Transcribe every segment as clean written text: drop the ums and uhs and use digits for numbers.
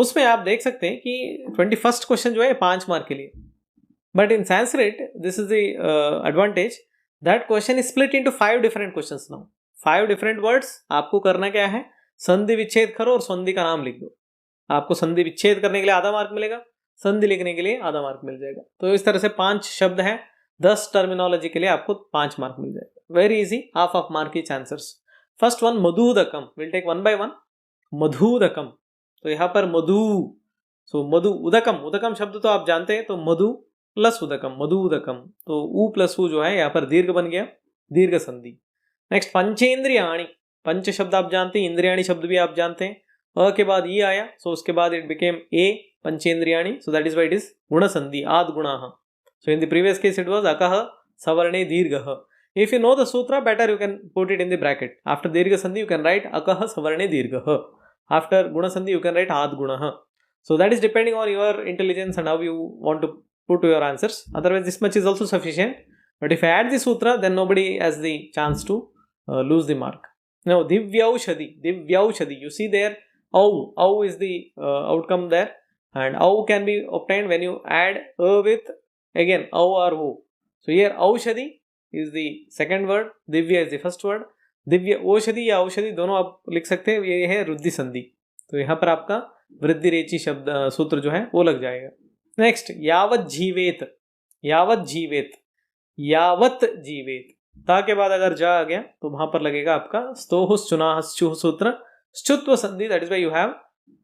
उसमें आप देख सकते हैं कि 21st क्वेश्चन जो है 5 मार्क के लिए, but in Sanskrit this is the advantage that question is split into 5 different questions now. 5 different words, आपको करना क्या है, संधि विच्छेद करो और संधि का नाम लिख दो। आपको संधि विच्छेद करने के लिए आधा मार्क मिलेगा, संधि लिखने के लिए आधा मार्क मिल जाएगा। तो इस तरह से 5 शब्द हैं, 10 टर्मिनोलॉजी के लिए आपको 5 मार्क मिल जाएगा। Very easy, half of mark each answers. First one मधुदकम, will take one by one. मधुदकम, तो यहाँ पर मधु, सो मधु उदकम, उदकम शब्द तो आप जानते हैं, तो मधु प्लस उदकम, मधु उदकम, तो उ प्लस उ जो है यहाँ पर दीर्घ बन गया, दीर्घ संधि। नेक्स्ट पंचेंद्रियाणि, पंच शब्द आप जानते हैं, इंद्रियाणि शब्द भी आप जानते हैं। अ के बाद ई आया, सो उसके बाद इट बिकेम ए, पंचेंद्रियाणि, so that is why it is गुण संधि, आद गुणाः। So in the previous case it was अकः सवर्णे दीर्घः। If you know the sutra better, you can put it in the bracket. After dirgha sandhi, you can write akah savarne dirghah. After guna sandhi, you can write ad gunah. So that is depending on your intelligence and how you want to put your answers. Otherwise, this much is also sufficient. But if I add the sutra, then nobody has the chance to lose the mark. Now, divyaushadi. You see there, au is the outcome there, and au can be obtained when you add a with again au or o. So here aushadi is the second word, Divya is the first word. Divya औषधि या औषधि दोनों आप लिख सकते हैं, ये है वृद्धि संधि। तो यहाँ पर आपका वृद्धि रेची शब्द सूत्र जो है वो लग जाएगा। नेक्स्ट यावत जीवेत, यावत जीवेत, यावत जीवेत, ता के बाद अगर जा आ गया तो वहां पर लगेगा आपका स्तोहुस चुनाहस चुह सूत्र, श्चुत्व संधि, that is why you have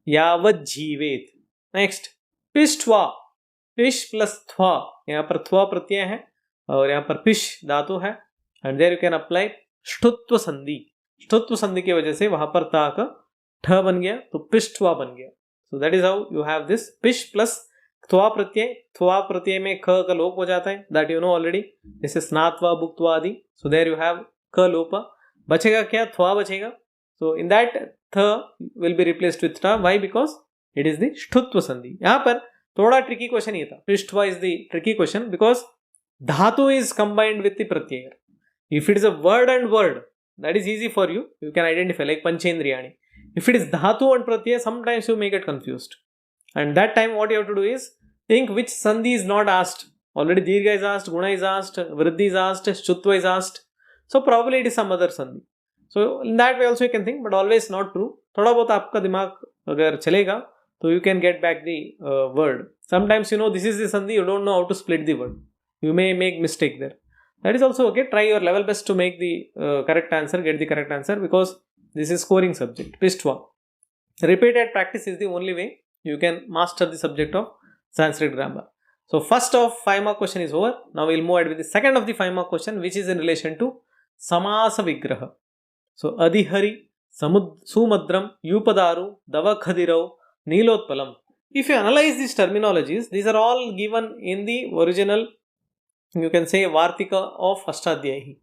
यावत जीवेत। नेक्स्ट पिष्ठवा, पिश प्लस थ्वा, यहाँ पर थ्वा प्रत्यय है और यहाँ पर पिश धातु है, and there you can apply ष्ठुत्व संधि। ष्ठुत्व संधि की वजह से वहां पर ता का ठ बन गया, तो पिष्ठवा बन गया। So that is how you have this पिश प्लस थ्वा प्रत्यय। थ्वा प्रत्यय में ख का लोप हो जाता है, दैट यू नो ऑलरेडी, जैसे स्नात्वा भुक्त्वा आदि। सो देयर यू हैव क लोप, बचेगा क्या, थ्वा बचेगा। सो इन दैट थ विल बी रिप्लेस्ड विथ ट, why, because it is the ष्ठुत्व संधि। यहाँ पर थोड़ा ट्रिकी क्वेश्चन ये था, पिष्ठवा is the tricky question because dhatu is combined with the pratyaya. If it is a word and word, that is easy for you, you can identify, like panchendriyani. If it is dhatu and pratyaya, sometimes you may get confused, and that time what you have to do is think which sandhi is not asked. Already dirgha is asked, guna is asked, vriddhi is asked, shutva is asked, so probably it is some other sandhi. So in that way also you can think, but always not true. थोड़ा बहुत आपका दिमाग अगर चलेगा तो you can get back the word. Sometimes you know this is the sandhi, you don't know how to split the word. You may make mistake there. That is also okay. Try your level best to make the correct answer, get the correct answer, because this is scoring subject. Pishtva. Repeated practice is the only way you can master the subject of Sanskrit grammar. So first of 5 mark question is over. Now we'll move ahead with the second of the 5 mark question, which is in relation to Samasa Vigraha. So Adihari, Sumadram, Yupadaru, Davakhadirav, Nilotpalam. If you analyze these terminologies, these are all given in the original, you can say, वार्तिका of Ashtadhyayi.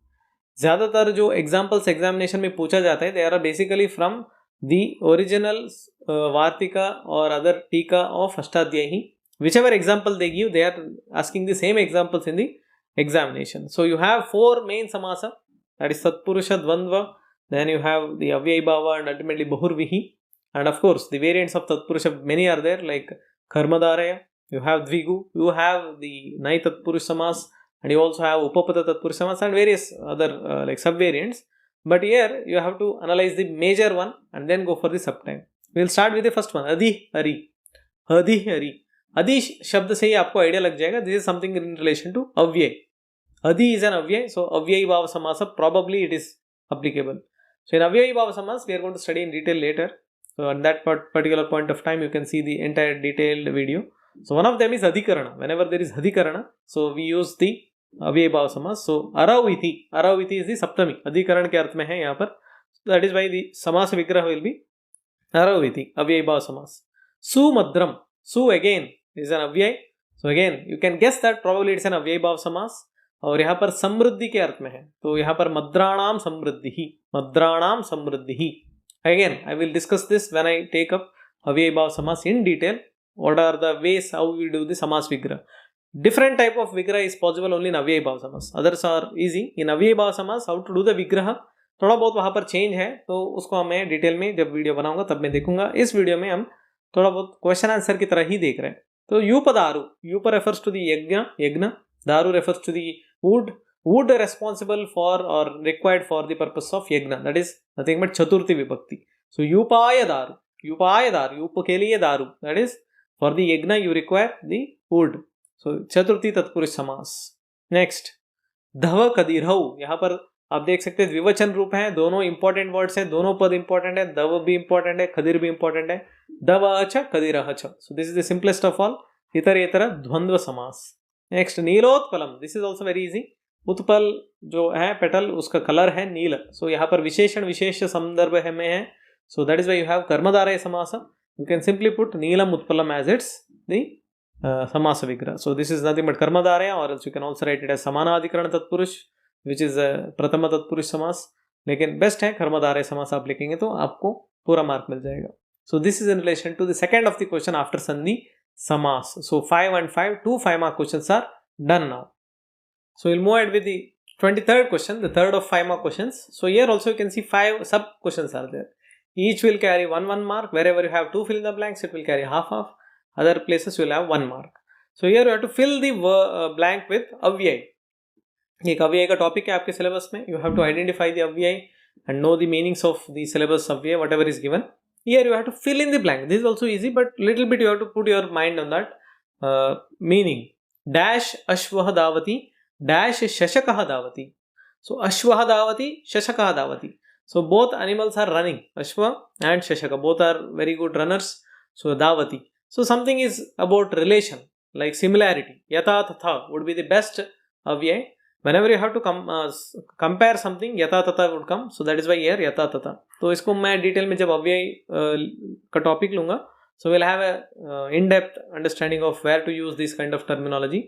ज्यादातर जो examples examination में पूछा जाता है, they are basically from the original वार्तिका और other टीका of Ashtadhyayi. Whichever example they give, they are asking the same examples in the examination. So you have 4 main समास, दैट इज सत्पुरुष द्वंद्व, देन यू हैव द अव्ययी भाव and ultimately बहुर्विहि, and of course the variants of तत्पुरुष many are there, like कर्मधारय, you have dvigu, you have the nai tatpurush samas, and you also have upapada tatpurush samas and various other like subvariants. But here you have to analyze the major one and then go for the subtype. We will start with the first one, adi hari, adi hari. Adi शब्द से ही आपको idea लग जाएगा, this is something in relation to अव्यय. Adi is an अव्यय, so अव्ययी भाव समास, probably it is applicable. So in अव्ययी भाव समास we are going to study in detail later. So at that particular point of time you can see the entire detailed video. So one of them is adhikarana. Whenever there is adhikarana, so we use the अव्ययी भाव समास. So araviti, araviti is the सप्तमी, अधिकरण के अर्थ में है यहाँ पर. That is why the समास विग्रह will be araviti, अव्ययी भाव समास. Sumadram, su again is an अव्यय. So again you can guess that probably it's an अव्ययी भाव समास. और यहाँ पर समृद्धि के अर्थ में है, तो यहाँ पर मद्राणाम समृद्धि ही, मद्राणाम समृद्धि ही. Again I will discuss this when I take up अव्ययी भाव समास in detail. What are the ways how we do the samas vigraha? Different type of vigraha is possible only in अव्ययी भाव समास. Others are easy. In अव्ययी भाव समास how to do the vigraha, थोड़ा बहुत वहाँ पर चेंज है, तो उसको मैं डिटेल में जब वीडियो बनाऊंगा तब मैं देखूंगा. इस वीडियो में हम थोड़ा बहुत क्वेश्चन आंसर की तरह ही देख रहे हैं। तो यूप दारू, यूप रेफर्स टू द यज्ञ, दारू refers to the wood responsible for or required for the purpose of yagna, that is nothing but chaturthi vibhakti. So yupaya daru, yup के लिए दारू, that is for the yagna you require the wood. So chaturthi तत्पुरुष समास. Next धव कदिरहु, यहाँ पर आप देख सकते हैं द्विवचन रूप है, दोनों इंपॉर्टेंट वर्ड्स हैं, दोनों पद इंपॉर्टेंट है, दव भी इंपॉर्टेंट है, खदिर भी इंपॉर्टेंट है, दव च कदिरह च. So this is the simplest of all. इतर द्वंद्व समास. नेक्स्ट नीलोत्पलम, this is also very easy. उत्पल जो है पेटल उसका कलर है नील. सो यहाँ पर विशेषण विशेष संदर्भ है में है, so that is why you have कर्मधारय समास. यू कैन सिंपली पुट नीलम उत्पलम एज इट्स द समास विग्रह. So this is nothing but कर्मधारय, और you can also write it as समानाधिकरण तत्पुरुष विच इज प्रथम तत्पुरुष समास. लेकिन बेस्ट है कर्मधारय समास आप लिखेंगे तो आपको पूरा मार्क मिल जाएगा. So this is in relation to the second of the question after sandhi samas. So 5 and 5, 2 5-mark questions are done now. So we'll move ahead with the 23rd question, the third of 5-mark questions. So here also you can see 5 sub questions are there. Each will carry 1 mark. Wherever you have 2 fill in the blanks, it will carry half. Other places you will have 1 mark. So here you have to fill the blank with अव्यय. एक अव्यय का topic है आपके syllabus में. You have to identify the अव्यय and know the meanings of the syllabus अव्यय, whatever is given. Here you have to fill in the blank. This is also easy, but little bit you have to put your mind on that meaning. Dash ashvah davati, dash shashakah davati. So ashvah davati, shashakah davati. So both animals are running. Ashva and shashaka both are very good runners. So davati. So something is about relation, like similarity. Yata tatha would be the best avyay. Whenever you have to compare something, yata tata would come. So that is why here yata tata. तो इसको मैं detail में जब अव्यय का topic लूंगा, so will have a in depth understanding of where to use this kind of terminology.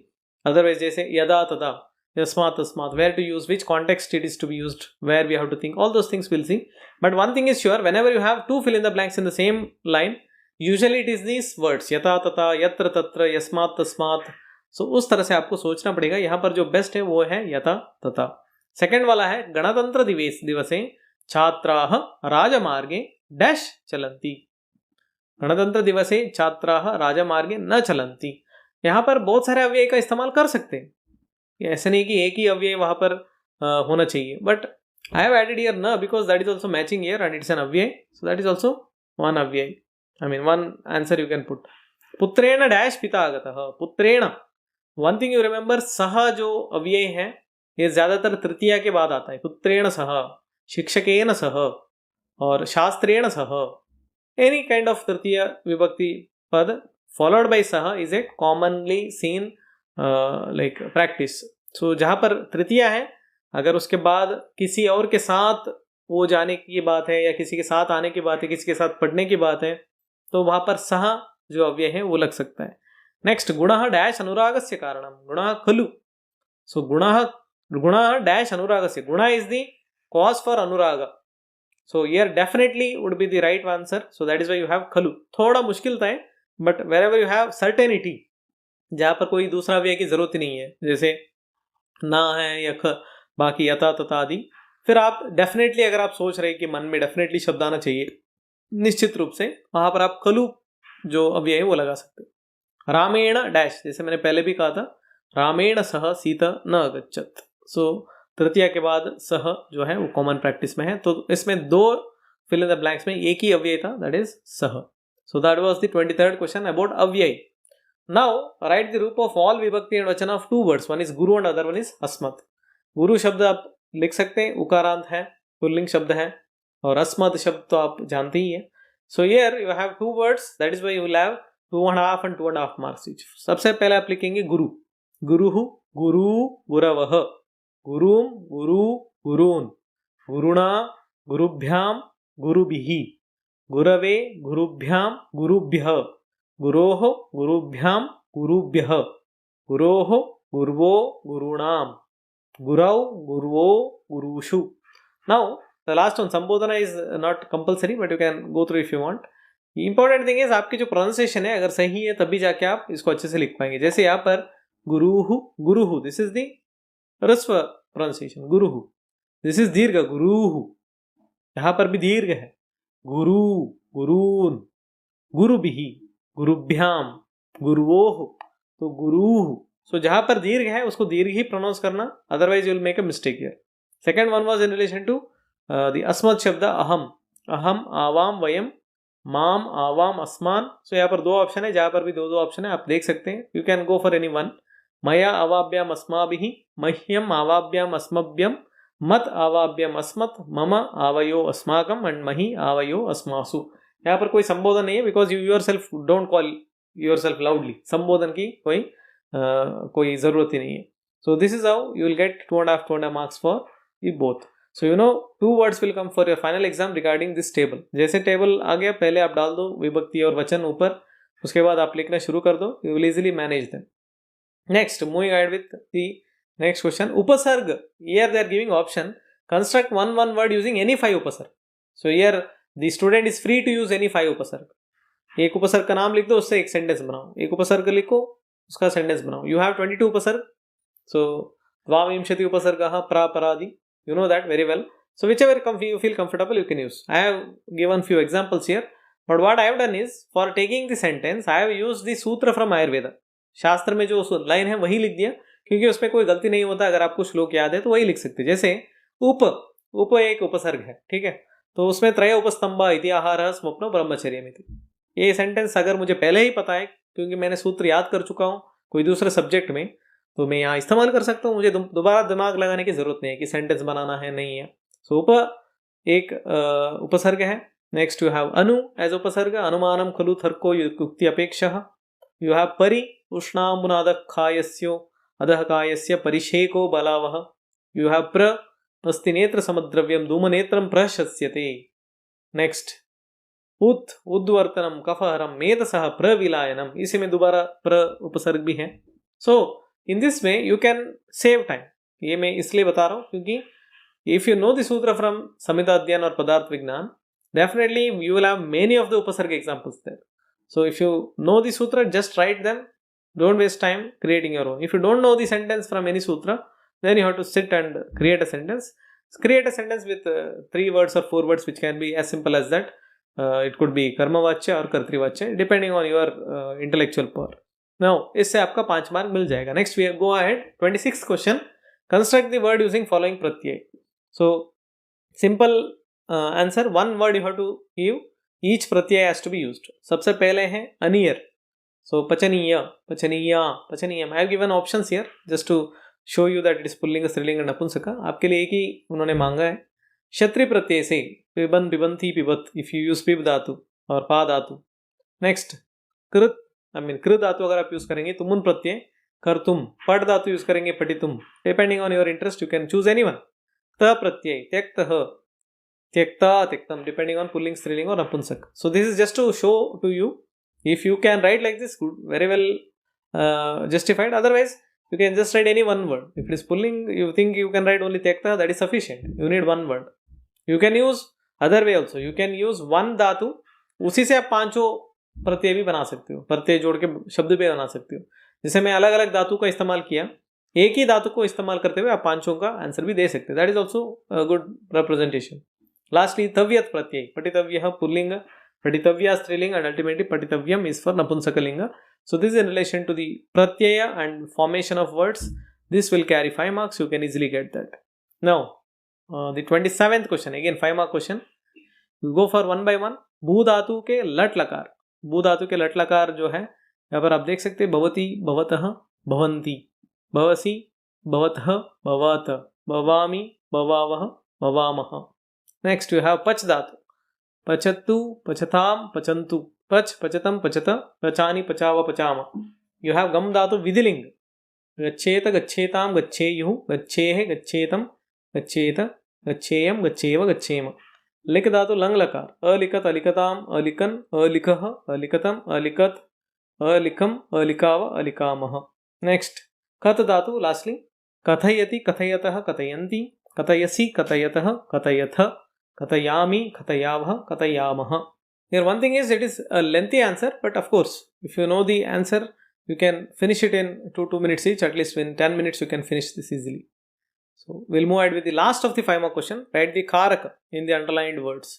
Otherwise जैसे यदा तदा, यस्मात् तस्मात्, where to use, which context it is to be used, where we have to think, all those things will see. But one thing is sure, whenever you have to fill in the blanks in the same line, usually it is these words yatha tatha, यत्र तत्र, यस्मात् तस्मात्. सो उस तरह से आपको सोचना पड़ेगा. यहाँ पर जो बेस्ट है वो है यथा तथा. सेकेंड वाला है गणतंत्र दिवसे छात्राः राजमार्गे डैश चलन्ति. गणतंत्र दिवसे छात्राः राजमार्गे न चलन्ति. यहाँ पर बहुत सारे अव्यय का इस्तेमाल कर सकते हैं. ऐसे नहीं कि एक ही अव्यय वहाँ पर होना चाहिए. But I have added here न because that is also matching here and it's an अव्यय. So that is also one अव्यय. I mean one answer you can put. पुत्रेण डैश पिता आगतः. पुत्रेण, वन थिंग यू रिमेंबर, सह जो अव्यय है ये ज्यादातर तृतीया के बाद आता है. पुत्रेण सह, शिक्षकेन सह और शास्त्रेण सह, एनी काइंड ऑफ तृतीय विभक्ति पद फॉलोड बाय सह is a commonly seen like practice. सो जहाँ पर तृतीया है, अगर उसके बाद किसी और के साथ वो जाने की बात है या किसी के साथ आने की बात है, किसी के साथ पढ़ने की बात है, तो वहाँ पर सह जो अव्यय है वो लग सकता है. नेक्स्ट गुणः डैश अनुरागस्य कारणम. गुणः खलु. सो गुणः डैश अनुरागस्य. गुणः is the cause for anuraga. So here definitely would be the right answer. So that is why you have khalu. थोड़ा मुश्किल था, but wherever you have certainty, जहाँ पर कोई दूसरा अव्यय की जरूरत ही नहीं है, जैसे ना है या ख, बाकी यथा तथा आदि, फिर आप डेफिनेटली अगर आप सोच रहे कि मन में डेफिनेटली शब्द आना चाहिए निश्चित रूप से, वहाँ पर आप खलु जो अव्यय है वो लगा सकते. रामेण डैश, जैसे मैंने पहले भी कहा था, रामेण सह सीता न अगच्छत. सो तृतीया के बाद सह जो है वो कॉमन प्रैक्टिस में है. तो इसमें दो फिल इन द ब्लैंक्स में एक ही अव्यय था, that is saha. So that was the 23rd question about avyaya. Now write the roop of all vibhakti and vachan of two words. One is guru and other one is asmat. गुरु शब्द आप लिख सकते हैं, उकारांत है, पुल्लिंग शब्द है, और अस्मत् शब्द तो आप जानते ही है. So here you have two words, that is why you will have 2.5 and 2.5 marks each. सबसे पहले आप लिखेंगे गुरु. गुरुहु, गुरु, गुरवः, गुरुम, गुरु, गुरून्, गुरुणा, गुरुभ्याम, गुरुभिः, गुरवे, गुरुभ्याम, गुरुभ्यः, गुरोः, गुरुभ्याम, गुरुभ्यः, गुरोः, गुर्वो, गुरूणाम, गुरौ, गुर्वो, गुरुषु. Now the last one, संबोधना is not compulsory but you can go through if you want. Important thing is आपकी जो pronunciation है अगर सही है तभी जाके आप इसको अच्छे से लिख पाएंगे. जैसे यहाँ पर गुरुहु, गुरुहु, दिस इज दी ह्रस्व प्रोनाउंसिएशन. गुरुहु, दिस इज दीर्घ, गुरुहु, यहाँ पर भी दीर्घ है. गुरु, गुरून्, गुरुभिः, गुरुभ्याम, गुरुओह, तो गुरुः. So जहां पर दीर्घ है उसको दीर्घ ही प्रोनाउंस करना, otherwise you will make a mistake here. Second one was in relation to the अस्मत् शब्द अहम, अहम, आवाम, वयम, माम, आवाम, अस्मान. सो यहाँ पर दो ऑप्शन है, जहां पर भी दो दो ऑप्शन है, आप देख सकते हैं. You can go for any one. मया अवाभ्याम अस्माभिः, मह्यम आवाभ्याम अस्मभ्यम, मत आवाभ्याम अस्मत्, मम आवयो अस्माकम एंड मही आवयो अस्मासु. यहाँ पर कोई संबोधन नहीं है, because you your self don't call your self loudly. संबोधन की कोई जरूरत ही नहीं है. सो this is how you will get 2.5 marks for you both. So you know 2 words will come for your final exam regarding this table. जैसे table आ गया, पहले आप डाल दो विभक्ति और वचन ऊपर, उसके बाद आप लिखना शुरू कर दो. You will easily manage them. Next, moving ahead with the next question. उपसर्ग, here they are giving option, construct one word using any 5 उपसर्ग. So here the student is free to use any 5 उपसर्ग. एक उपसर्ग का नाम लिख दो, उससे एक सेंटेंस बनाओ. एक उपसर्ग लिखो, उसका सेंटेंस बनाओ. यू हैव 22 उपसर्ग. सो द्वाविंशति उपसर्गः, प्रापरादि, you know that very well. So whichever you feel comfortable you can use. I have given few examples here, but what I have done is, for taking the sentence I have used the sutra from Ayurveda. शास्त्र में जो line है वही लिख दिया, क्योंकि उसमें कोई गलती नहीं होता. अगर आपको श्लोक याद है तो वही लिख सकते. जैसे उप एक उपसर्ग है, ठीक है, तो उसमें त्रय उपस्तंभा इति आहारः स्वप्नो ब्रह्मचर्यमिति. ये सेंटेंस अगर मुझे पहले ही पता है, क्योंकि मैंने सूत्र याद कर चुका हूँ कोई दूसरे सब्जेक्ट में, तो मैं यहाँ इस्तेमाल कर सकता हूँ. मुझे दोबारा दिमाग लगाने की जरूरत नहीं है कि सेंटेंस बनाना है, नहीं है. सो एक उपसर्ग है. Next you have anu as upsarg, अनुमानम खलु थर्को युक्ति अपेक्षः. यू हैव परि, उष्णाम्बुनादः कायस्यो अधः कायस्य परिषेको बलावः. यू हैव प्र, अस्ति नेत्र समुद्रव्यम धूमनेत्रम प्रशस्यते. नेक्स्ट उत, उद्वर्तनम कफहरम मेधसः प्रविलायनम. इसी में दोबारा प्र उपसर्ग भी है. सो in this way you can save time. ये मैं इसलिए बता रहा हूँ क्योंकि if you know the sutra from samhita adhyan or padarth vignan, definitely you will have many of the upasarga examples there. So if you know the sutra, just write them. Don't waste time creating your own. If you don't know the sentence from any sutra, then you have to sit and create a sentence. Create a sentence with 3 words or 4 words, which can be as simple as that. It could be karmavachya or kartrivachya, depending on your intellectual power. Now, इससे आपका 5 mark मिल जाएगा. Next we go ahead. 26th question, construct the word using following प्रत्यय. So simple answer, 1 word you have to give, each Pratyaya has to be used. सबसे पहले है अनियर. सो पचनीय, पचनीया, पचनीयम. I have given options here just to show you that it is पुल्लिंग, स्त्रीलिंग एंड नपुंसक. आपके लिए एक ही उन्होंने मांगा है. क्षत्रिय प्रत्यय से पिबन, पिबंती, पिबत, इफ यू यूज पिब धातु और पा धातु. नेक्स्ट कृत, कृ धातु अगर आप यूज करेंगे तुमुन प्रत्यय कर्तुम. पट धातु यूज करेंगे पठितुम. Depending on your interest you can choose any one. त प्रत्यय त्यक्तः, त्यक्ता, त्यक्तम, डिपेंडिंग ऑन पुल्लिंग, स्त्रीलिंग और नपुंसक. So this is just to show to you. If you can write like this, very well justified. Otherwise you can just write any one word. If it is pulling, you think you can write only त्यक्ता, that is sufficient. You need one word. You can use other way also. You can use one धातु, उसी से आप 5 प्रत्यय भी बना सकते हो. प्रत्यय जोड़ के शब्द भी बना सकते हो. जैसे मैं अलग अलग धातु का इस्तेमाल किया, एक ही धातु को इस्तेमाल करते हुए आप 5 का आंसर भी दे सकते हो. That is also good representation. Lastly तव्यत प्रत्यय, पठितव्यः पुल्लिंग, पठितव्या स्त्रीलिंग एंड अल्टीमेटली पठितव्यम इज फॉर नपुंसकलिंग. So this in relation to the प्रत्यय and formation of words. This will carry 5 marks. You can easily get that. Now the 27th question, again 5 mark question. Go for one by one. भू धातु के लट लकार. भू धातु के लट लकार जो है, यहाँ पर आप देख सकते हैं भवती, भवतः, भवन्ति, भवसि, भवतः, भवत, भवामि, भवावः, भवामः. नेक्स्ट यू हैव पच धातु. पचतु, पचताम, पचन्तु, पच, पचतम, पचत, पचानि, पचाव, पचाम. यू हैव गम धातु विधिलिंग. गच्छेत, गच्छेताम, गच्छेयुः, गच्छेः, गच्छेतम, गच्छेत, गच्छेयम, गच्छेव, गच्छेम. लिख धातु लंग लकार. अलिखत, अलिखताम, अलिकन, अलिखः, अलिखतम, अलिखत, अलिखम, अलिकाव, अलिकामः. नेक्स्ट कथ धातु लास्टली. कथयति, कथयतः, कथयन्ति, कथयसि, कथयतः, कथयथ, कथयामि, कथयावः, कथयामः. Here one thing is, it is a lengthy answer, but of course if you know the answer you can finish it in 2 minutes each. At least in 10 minutes you can finish this easily. So we'll move ahead with the last of the 5 mark question. Write the karaka in the underlined words.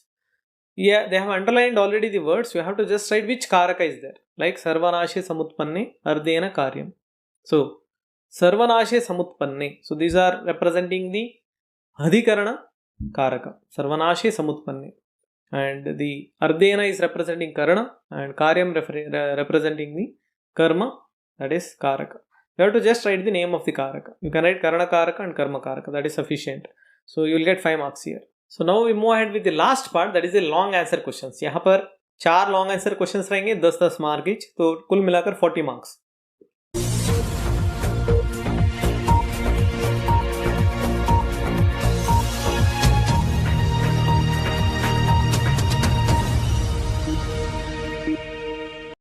Yeah, they have underlined already the words. You have to just write which karaka is there. Like sarvanashe samutpanne ardena karyam. So sarvanashe samutpanne. So these are representing the adhikarana karaka. Sarvanashe samutpanne. And the ardena is representing karana and karyam representing the karma, that is karaka. You have to just write the name of the karaka. You can write karana karaka and karma karaka, that is sufficient. So you will get 5 marks here. So now we move ahead with the last part, that is the long answer questions. यहाँ पर 4 long answer questions रहेंगे 10-10 mark each, तो कुल मिलाकर 40 marks.